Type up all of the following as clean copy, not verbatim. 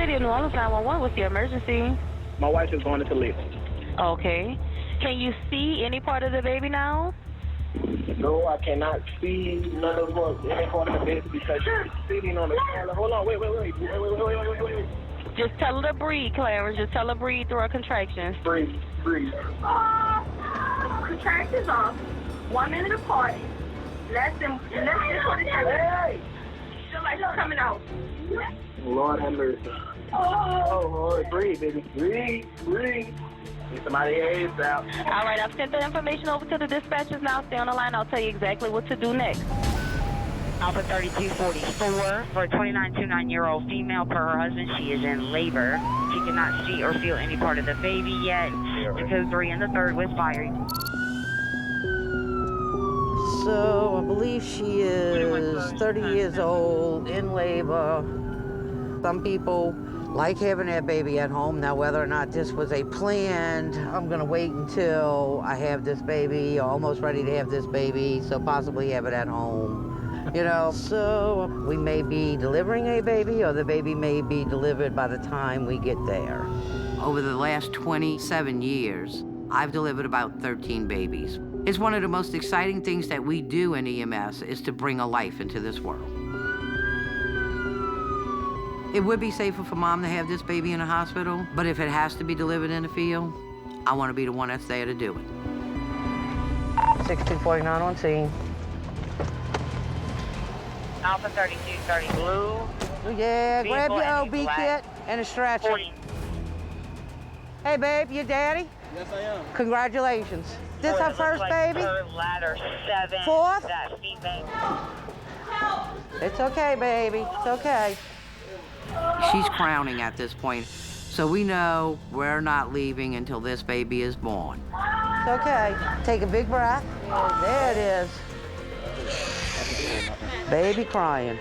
City of New Orleans 911. What's your emergency? My wife is going into labor. Okay. Can you see any part of the baby now? No, I cannot see none of any part of the baby because she's sitting on the toilet. Hold on, wait. Just tell her to breathe, Clarence. Just tell her to breathe through her contractions. Breathe. Contractions off. 1 minute apart. Less than 47. Hey! Feel like she's coming out. Lord have mercy. Oh, Lord, breathe, baby. Breathe. Get somebody AIDS out. All right, I've sent the information over to the dispatchers now. Stay on the line. I'll tell you exactly what to do next. Alpha 3244 for a 29-year-old female per her husband. She is in labor. She cannot see or feel any part of the baby yet. The code 3 and the 3rd was fired. So I believe she is 30 years old, in labor. Some people like having their baby at home. Now, whether or not this was a planned, I'm gonna wait until I have this baby, or almost ready to have this baby, so possibly have it at home. You know, so we may be delivering a baby, or the baby may be delivered by the time we get there. Over the last 27 years, I've delivered about 13 babies. It's one of the most exciting things that we do in EMS is to bring a life into this world. It would be safer for mom to have this baby in a hospital, but if it has to be delivered in the field, I want to be the one that's there to do it. 6249 on scene. Alpha 3230 blue. Yeah, grab Vehicle your ending OB black. kit and a stretcher. 40. Hey, babe, you daddy? Yes, I am. Congratulations. This her Looks first like baby? Her ladder 7. Fourth? That female. It's okay, baby. It's okay. She's crowning at this point, so we know we're not leaving until this baby is born. It's okay. Take a big breath. There it is. Baby crying.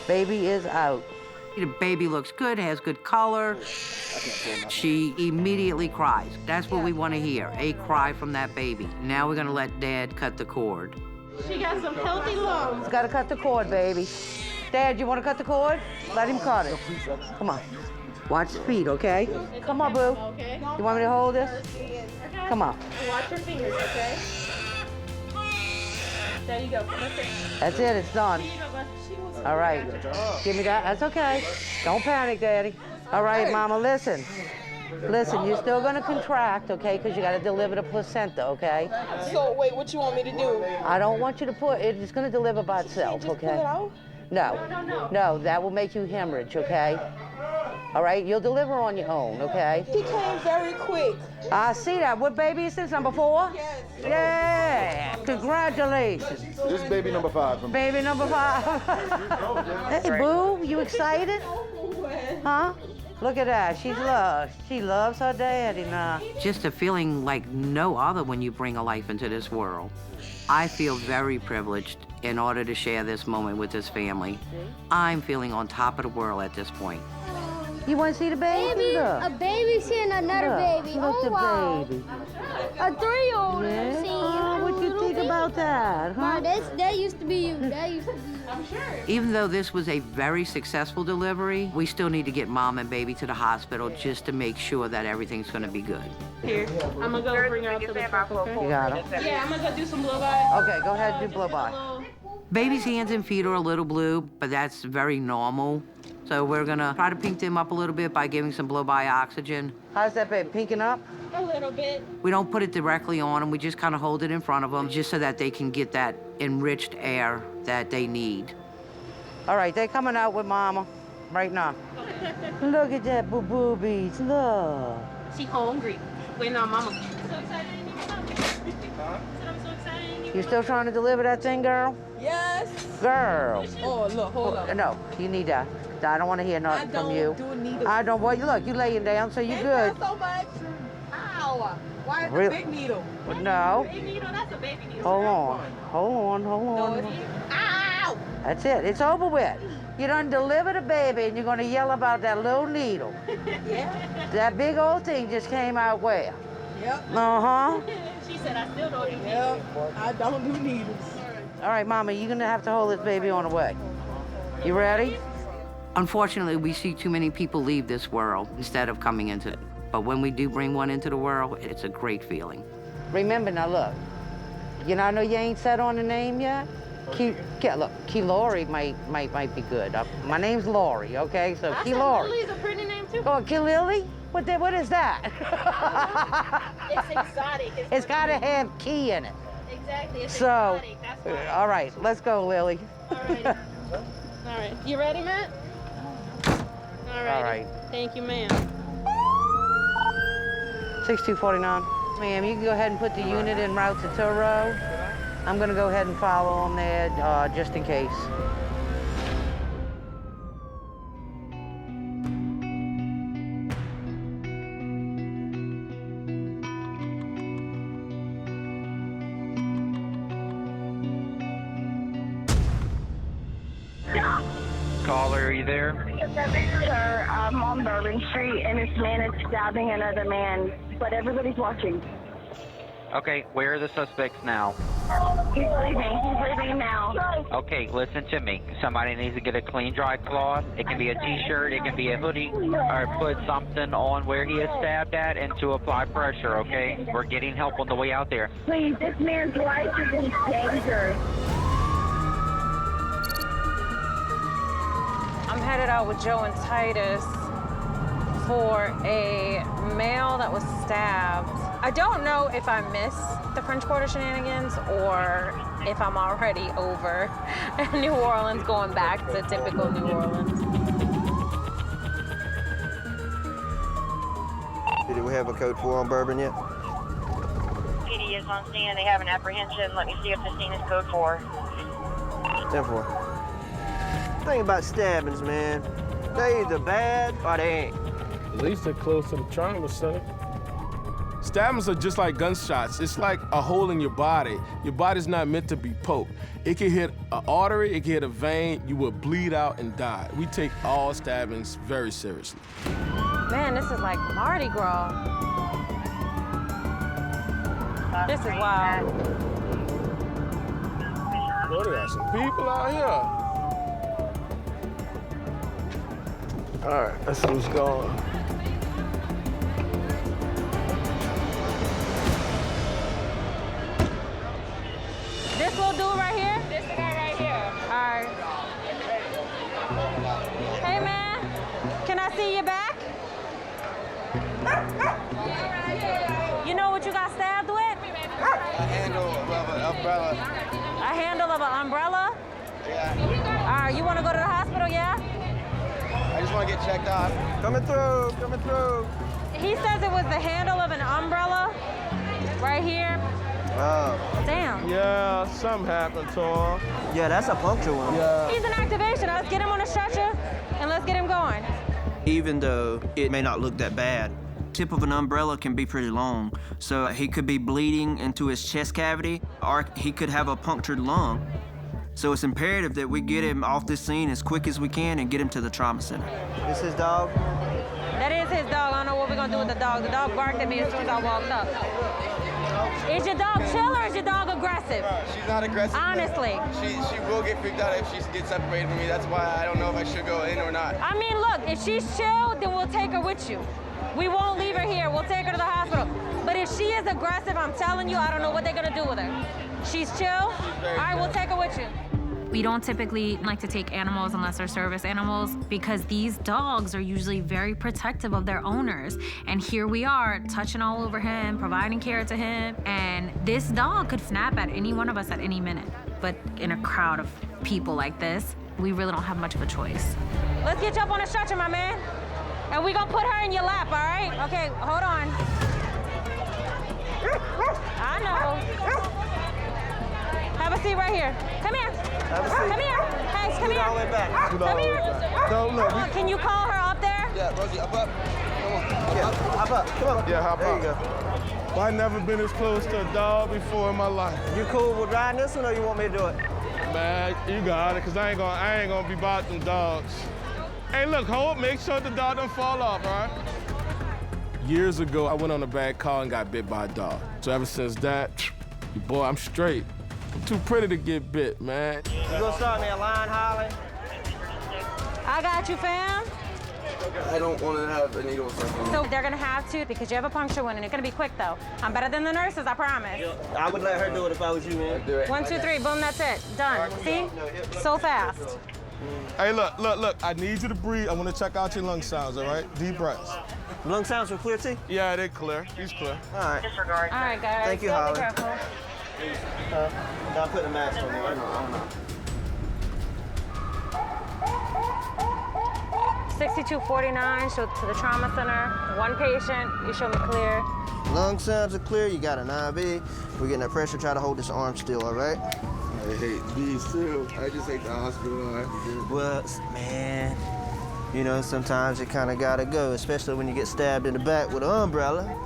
Baby is out. The baby looks good, has good color. She immediately cries. That's what we want to hear, a cry from that baby. Now we're gonna let Dad cut the cord. She got some healthy lungs. Gotta cut the cord, baby. Dad, you wanna cut the cord? Let him cut it. Come on. Watch the feet, okay? Come on, boo. Okay. You want me to hold this? Come on. And watch your fingers, okay? There you go. That's it, it's done. All right. Give me that. That's okay. Don't panic, Daddy. All right, Mama, listen. Listen, you're still gonna contract, okay? Because you gotta deliver the placenta, okay? So, wait, what you want me to do? I don't want you to put it. It's gonna deliver by itself, Just okay? pull it out? No, that will make you hemorrhage, okay? All right, you'll deliver on your own, okay? He came very quick. I see that. What baby is this, number 4? Yes. Yeah, congratulations. This is baby number 5 from Baby number 5. Hey, boo, you excited? Huh? Look at that, she loves her daddy now. Just a feeling like no other when you bring a life into this world. I feel very privileged in order to share this moment with this family. I'm feeling on top of the world at this point. You want to see the baby? Baby, Look. a baby seeing another Look, baby. Look Oh, the wow. baby. A 3-year-old Yeah? seeing Oh, what you think about that, huh? Ma, that used to be you. That used to be you. I'm sure. Even though this was a very successful delivery, we still need to get mom and baby to the hospital just to make sure that everything's going to be good. Here, I'm gonna go bring her out to the truck, okay? You got it? Yeah, I'm gonna go do some blow by. Okay, go ahead and do blow by. Baby's hands and feet are a little blue, but that's very normal. So we're gonna try to pink them up a little bit by giving some blow-by oxygen. How's that, babe? Pinking up? A little bit. We don't put it directly on them. We just kind of hold it in front of them just so that they can get that enriched air that they need. All right, they're coming out with mama right now. Look at that boo-boobies, look. She hungry. Waiting on mama. So excited I'm so excited. You still trying to deliver that thing, girl? Yes. Girl. Oh, look, hold up. No, you need that. I don't want to hear nothing from you. do needles. I don't want you. Look, you laying down, so you Ain't good. that so much? Ow. Why is Real- the big needle? No. Baby needle, that's a baby needle. Hold on. No, it's... Ow. That's it. It's over with. You done delivered a baby, and you're gonna yell about that little needle. Yeah. That big old thing just came out where? Yep. Uh-huh. She said I still don't do Yep. I don't do needles. All right, Mama, you're gonna have to hold this baby on the way. You ready? Unfortunately, we see too many people leave this world instead of coming into it. But when we do bring one into the world, it's a great feeling. Remember, now look, you know, I know you ain't set on the name yet. Look, Key Lori might be good. My name's Lori, okay? So Key Lori. Lily's a pretty name too. Oh, Key Lily? What is that? It's exotic. It's got to have key in it. Exactly. It's So, exotic. That's why. all right, let's go, Lily. All right. You ready, Matt? All right. Thank you, ma'am. 6249. Ma'am, you can go ahead and put the unit en route to Turo. I'm gonna go ahead and follow them there just in case. Caller, are you there? Sir, I'm on Bourbon Street, and this man is stabbing another man, but everybody's watching. Okay, where are the suspects now? He's leaving now. Okay, listen to me. Somebody needs to get a clean, dry cloth. It can be a t-shirt, it can be a hoodie, or put something on where he is stabbed at and to apply pressure, okay? We're getting help on the way out there. Please, this man's life is in danger. I'm headed out with Joe and Titus for a male that was stabbed. I don't know if I missed the French Quarter shenanigans or if I'm already over New Orleans, going back to typical New Orleans. Do we have a code 4 on Bourbon yet? PD is on scene and they have an apprehension. Let me see if the scene is code 4. 10-4. Thing about stabbings, man. They either bad or they ain't. At least they're close to the trauma center. Stabbings are just like gunshots. It's like a hole in your body. Your body's not meant to be poked. It can hit an artery, it can hit a vein, you will bleed out and die. We take all stabbings very seriously. Man, this is like Mardi Gras. This is wild. Boy, there are some people out here. All right, let's see what's going on. This will do right here? This guy right here. All right. Hey, man, can I see your back? You know what you got stabbed with? A handle of an umbrella. A handle of an umbrella? Yeah. All right, you want to go to the hospital, yeah? I just want to get checked out. Coming through, coming through. He says it was the handle of an umbrella right here. Oh. Damn. Yeah, something happened to him. Yeah, that's a puncture one. Yeah. He's in activation. Let's get him on a stretcher and let's get him going. Even though it may not look that bad, tip of an umbrella can be pretty long. So he could be bleeding into his chest cavity or he could have a punctured lung. So it's imperative that we get him off this scene as quick as we can and get him to the trauma center. This his dog? That is his dog. I don't know what we're gonna do with the dog. The dog barked at me as soon as I walked up. Is your dog chill or is your dog aggressive? She's not aggressive. Honestly. She will get freaked out if she gets separated from me. That's why I don't know if I should go in or not. I mean, look, if she's chill, then we'll take her with you. We won't leave her here. We'll take her to the hospital. But if she is aggressive, I'm telling you, I don't know what they're gonna do with her. She's chill? All right, we'll take her with you. We don't typically like to take animals unless they're service animals because these dogs are usually very protective of their owners. And here we are touching all over him, providing care to him. And this dog could snap at any one of us at any minute. But in a crowd of people like this, we really don't have much of a choice. Let's get you up on a stretcher, my man. And we're gonna put her in your lap, all right? Okay, hold on. I know. Have a seat right here. Come here. Have a seat. Come here. Hey, come here. All the way back. Come here. No, Can you call her up there? Yeah, Rosie, up. Come on. Yeah, hop up. Come on. Yeah, hop there up. There you go. I've never been as close to a dog before in my life. You cool with riding this one or you want me to do it? Man, you got it, cause I ain't gonna be bothering dogs. Hey, look, hold, make sure the dog don't fall off, all right? Years ago, I went on a bad call and got bit by a dog. So ever since that, boy, I'm straight. I'm too pretty to get bit, man. You gonna start me a line, Holly? I got you, fam. I don't want to have a needle stuck in. So they're gonna have to because you have a puncture wound and it's gonna be quick though. I'm better than the nurses, I promise. I would let her do it if I was you, man. Do it. 1, 2, 3, boom, that's it. Done. See? So fast. Hey, look. I need you to breathe. I want to check out your lung sounds, all right? Deep breaths. Lung sounds are clear, T? Yeah, they're clear. He's clear. All right. All right, guys. Thank you, Still Holly. be careful. I'll put the mask on me. I know. 6249, show to the trauma center. 1 patient, you show me clear. Lung sounds are clear. You got an IV. We're getting that pressure. Try to hold this arm still, all right? I hate these too. I just hate the hospital. Well, man, you know, sometimes you kind of gotta go, especially when you get stabbed in the back with an umbrella.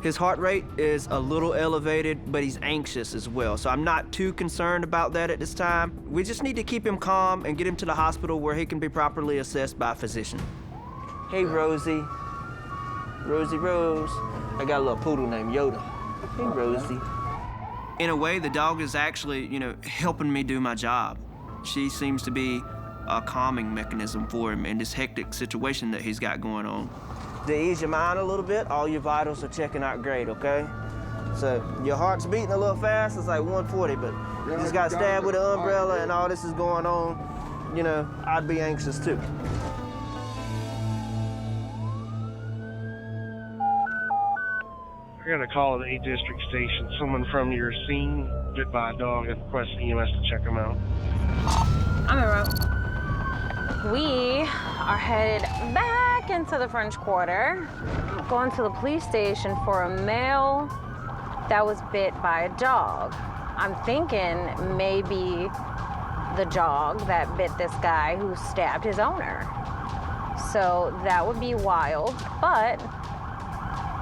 His heart rate is a little elevated, but he's anxious as well. So I'm not too concerned about that at this time. We just need to keep him calm and get him to the hospital where he can be properly assessed by a physician. Hey, Rosie. Rosie Rose. I got a little poodle named Yoda. Hey, Rosie. In a way, the dog is actually, helping me do my job. She seems to be a calming mechanism for him in this hectic situation that he's got going on. To ease your mind a little bit, all your vitals are checking out great, okay? So your heart's beating a little fast, it's like 140, but you just got stabbed with an umbrella and all this is going on, I'd be anxious too. I got a call at the 8th District Station. Someone from your scene bit by a dog and requested EMS to check him out. I'm en route. We are headed back into the French Quarter, going to the police station for a male that was bit by a dog. I'm thinking maybe the dog that bit this guy who stabbed his owner. So that would be wild, but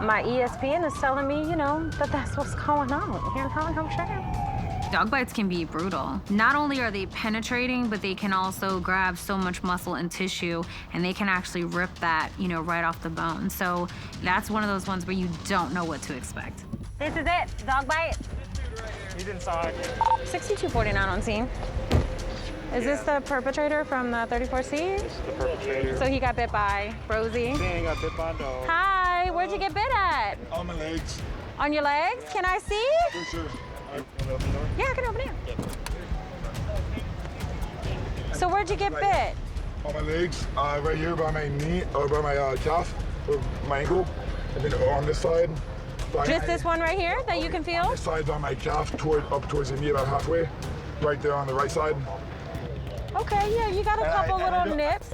my ESPN is telling me, that that's what's going on. I'm sure. Dog bites can be brutal. Not only are they penetrating, but they can also grab so much muscle and tissue, and they can actually rip that, right off the bone. So that's one of those ones where you don't know what to expect. This is it, dog bite. He's inside. 6249 on scene. Is this the perpetrator from the 34C? This is the perpetrator. So he got bit by Rosie? He got bit by a dog. Hi, where'd you get bit at? On my legs. On your legs? Can I see? For sure. Yeah, I can open it. So where'd you get bit? On my legs, right here by my knee, or by my calf, or my ankle, and then on this side. Just this one right here that you can feel? On this side by my calf, up towards the knee, about halfway, right there on the right side. Okay, yeah, you got a couple little nips.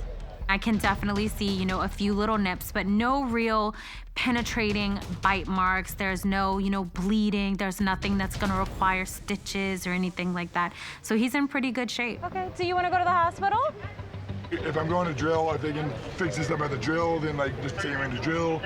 I can definitely see, a few little nips, but no real penetrating bite marks. There's no, bleeding. There's nothing that's gonna require stitches or anything like that. So he's in pretty good shape. Okay, do you wanna go to the hospital? If I'm going to drill, if they can fix this up at the drill, then just take him in the drill.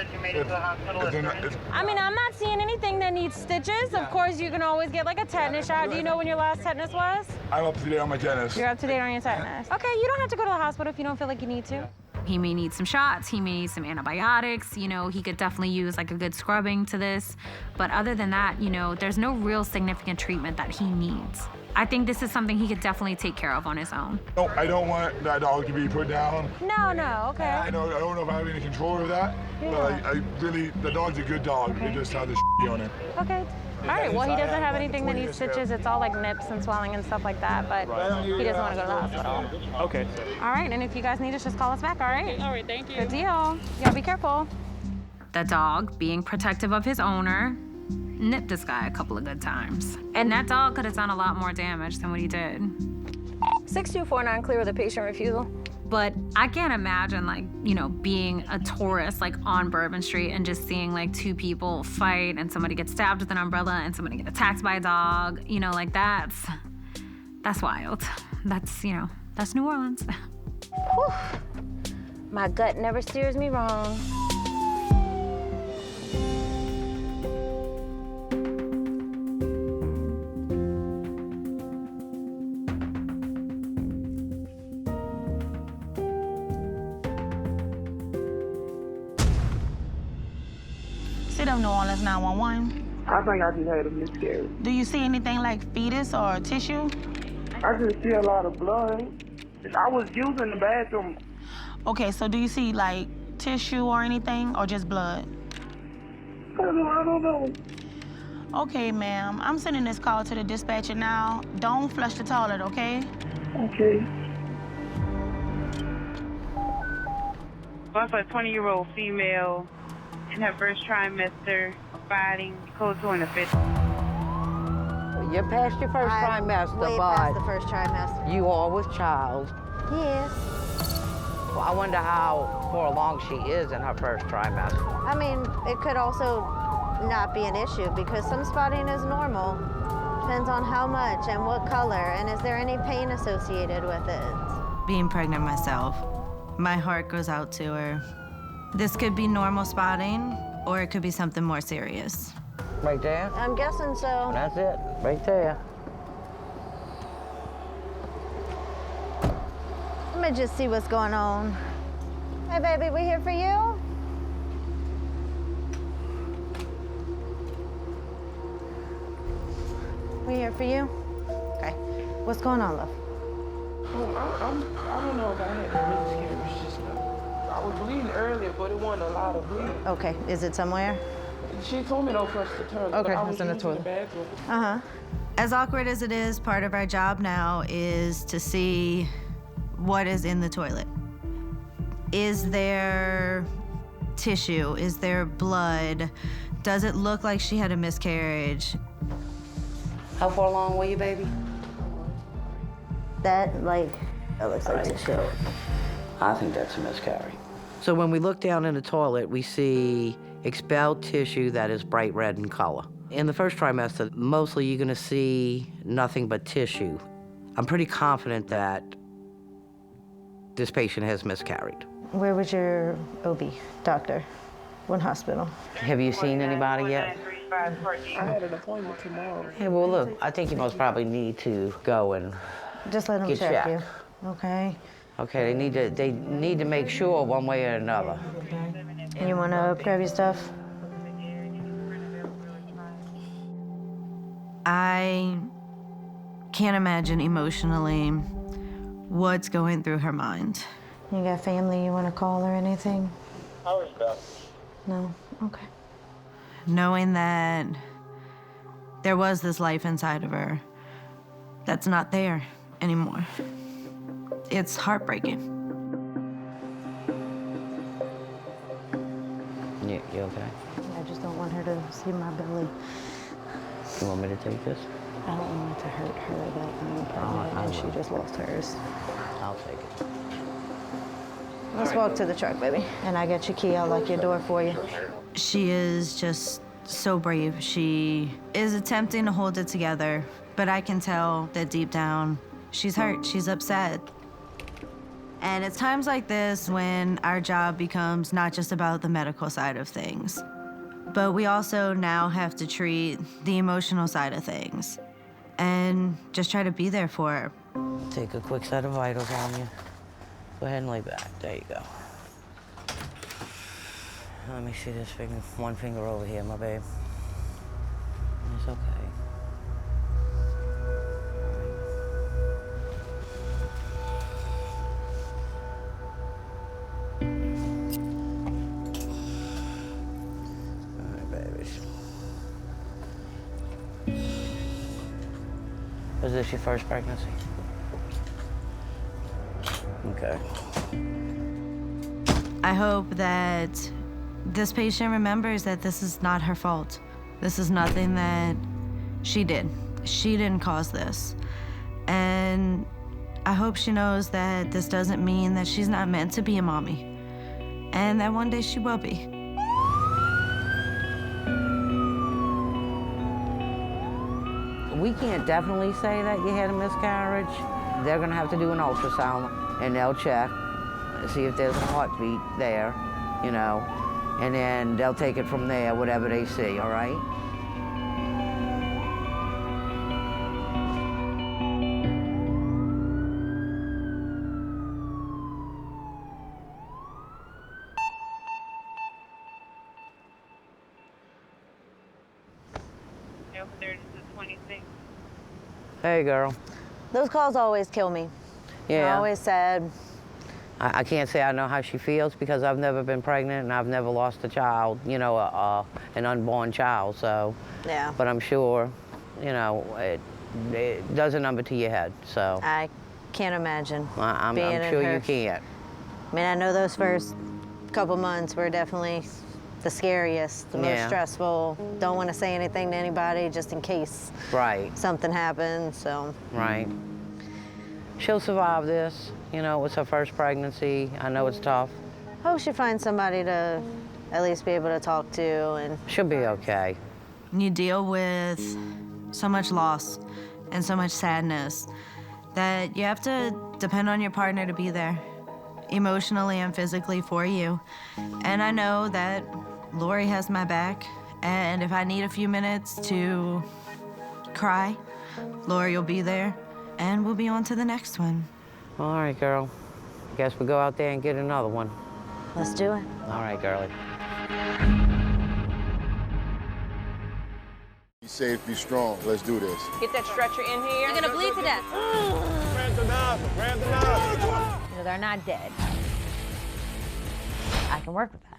I mean, I'm not seeing anything that needs stitches. Of course, you can always get like a tetanus shot. Do you know when your last tetanus was? I'm up to date on my tetanus. You're up to date on your tetanus. Okay, you don't have to go to the hospital if you don't feel like you need to. He may need some shots, he may need some antibiotics, he could definitely use like a good scrubbing to this. But other than that, there's no real significant treatment that he needs. I think this is something he could definitely take care of on his own. No, I don't want that dog to be put down. No, okay. I don't know if I have any control over that, but I really, the dog's a good dog. It just had the on it. Okay. All right, well, he doesn't have anything that needs stitches. It's all like nips and swelling and stuff like that, but he doesn't want to go to the hospital. Okay. All right, and if you guys need us, just call us back, all right? All right, thank you. Good deal. Y'all be careful. The dog, being protective of his owner, nipped this guy a couple of good times. And that dog could have done a lot more damage than what he did. 6249, clear with a patient refusal. But I can't imagine, being a tourist, on Bourbon Street and just seeing, two people fight and somebody gets stabbed with an umbrella and somebody get attacked by a dog. That's wild. That's New Orleans. Whew. My gut never steers me wrong. New Orleans 911. I think I just had a miscarriage. Do you see anything like fetus or tissue? I just see a lot of blood. I was using the bathroom Okay, so do you see like tissue or anything, or just blood? I don't know. Okay, ma'am. I'm sending this call to the dispatcher now. Don't flush the toilet, okay? Okay. Also, a 20-year-old female in her first trimester, fighting, close to in the fifth. You're past your first trimester, way but past the first trimester. you are with child. Yes. Well, I wonder how far along she is in her first trimester. I mean, it could also not be an issue because some spotting is normal. Depends on how much and what color, and is there any pain associated with it? Being pregnant myself, my heart goes out to her. This could be normal spotting, or it could be something more serious. Right there? I'm guessing so. That's it, right there. Let me just see what's going on. Hey, baby, we here for you? We here for you? Okay. What's going on, love? I don't know if I had a miscarriage. Just I was bleeding earlier, but it wasn't a lot of bleeding. Okay. Is it somewhere? She told me don't flush the toilet. Okay, but I was it's in the using toilet. bathroom. Uh-huh. As awkward as it is, part of our job now is to see what is in the toilet. Is there tissue? Is there blood? Does it look like she had a miscarriage? How far along were you, baby? That looks like tissue. I think that's a miscarriage. So when we look down in the toilet, we see expelled tissue that is bright red in color. In the first trimester, mostly you're gonna see nothing but tissue. I'm pretty confident that this patient has miscarried. Where was your OB doctor? What hospital? Have you seen anybody yet? I had an appointment tomorrow. Hey, well, look, I think you most probably need to go and Just let him get check checked. you. Okay. Okay, they need to make sure one way or another. You want to grab your stuff? I can't imagine emotionally what's going through her mind. You got family you want to call or anything? How is that? No? Okay. Knowing that there was this life inside of her that's not there anymore. It's heartbreaking. You okay? I just don't want her to see my belly. You want me to take this? I don't want it to hurt her that I'm pregnant and she just lost hers. I'll take it. Let's walk to the truck, baby. And I got your key. I'll lock your door for you. She is just so brave. She is attempting to hold it together, but I can tell that deep down, she's hurt, she's upset. And it's times like this when our job becomes not just about the medical side of things, but we also now have to treat the emotional side of things and just try to be there for her. Take a quick set of vitals on you. Go ahead and lay back. There you go. Let me see this finger. One finger over here, my babe. It's okay. All right, babies. Was this your first pregnancy? Okay. I hope that this patient remembers that this is not her fault. This is nothing that she did. She didn't cause this. And I hope she knows that this doesn't mean that she's not meant to be a mommy, and that one day she will be. We can't definitely say that you had a miscarriage. They're gonna have to do an ultrasound and they'll check, see if there's a heartbeat there, you know, and then they'll take it from there, whatever they see, all right? Hey, girl. Those calls always kill me. Yeah. They're always sad. I can't say I know how she feels because I've never been pregnant and I've never lost a child, you know, an unborn child, so. Yeah. But I'm sure, you know, it does a number to your head, so. I can't imagine. I'm sure you can't. I mean, I know those first couple months were definitely the scariest, the most stressful. Don't want to say anything to anybody just in case something happens, so. Right. She'll survive this. You know, it was her first pregnancy. I know it's tough. Hope she finds somebody to at least be able to talk to, and she'll be okay. You deal with so much loss and so much sadness that you have to depend on your partner to be there, emotionally and physically for you. And I know that Lori has my back, and if I need a few minutes to cry, Lori will be there, and we'll be on to the next one. All right, girl. Guess we go out there and get another one. Let's do it. All right, girlie. Be safe, be strong. Let's do this. Get that stretcher in here. You're gonna bleed to death. Grab the nozzle, grab the nozzle. You know, they're not dead. I can work with that.